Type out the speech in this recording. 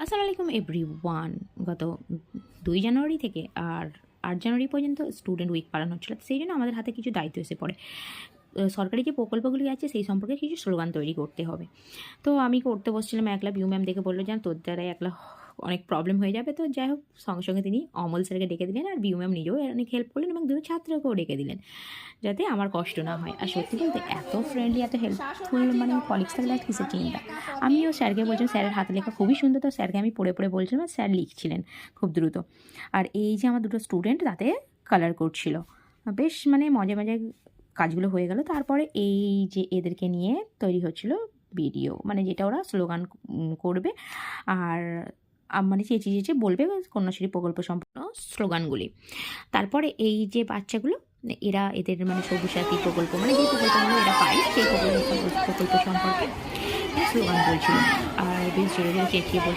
আসসালামু আলাইকুম এভরিওয়ান। গত 2 জানুয়ারি থেকে আর 8 জানুয়ারি পর্যন্ত স্টুডেন্ট উইক পালন হচ্ছিল। সেই জন্য আমাদের হাতে কিছু দায়িত্ব এসে পড়ে। সরকারি যে প্রকল্পগুলি আছে সেই সম্পর্কে কিছু স্লোগান তৈরি করতে হবে। তো আমি করতে বসছিলাম একলা, পিউ ম্যাম দেখে বলল, "জান তোর দ্বারাই একলা অনেক প্রবলেম হয়ে যাবে।" তো যাই হোক, সঙ্গে সঙ্গে তিনি অমল স্যারকে ডেকে দিলেন আর পিউ ম্যাম নিজেও অনেক হেল্প করলেন এবং 2 ছাত্রকেও ডেকে দিলেন, যাতে আমার কষ্ট না হয়। আর সত্যি বলতে এত ফ্রেন্ডলি, এত হেল্পফুল মানে কলিগস থাকলে আর কিসের চিন্তা। আমিও স্যারকে বলছিলাম, স্যারের হাতে লেখা খুবই সুন্দর, তো স্যারকে আমি পড়ে পড়ে বলছিলাম আর স্যার লিখছিলেন খুব দ্রুত। আর এই যে আমার 2টো স্টুডেন্ট তাতে কালার করছিল, বেশ মানে মজায় মজায় কাজগুলো হয়ে গেল। তারপরে এই যে এদেরকে নিয়ে তৈরি হচ্ছিল ভিডিও, মানে যেটা ওরা স্লোগান করবে আর মানে চেঁচিয়ে চেঁচিয়ে বলবে কন্যাশ্রী প্রকল্প সম্পূর্ণ স্লোগানগুলি। তারপরে এই যে বাচ্চাগুলো, এরা এদের মানে সবুজ সাথী প্রকল্প, মানে যে প্রকল্পগুলো এরা পায় সেই প্রকল্প সম্পর্কে স্লোগান বলছিল আর বেশ জোরে জোরে চেঁচিয়ে বলছিল।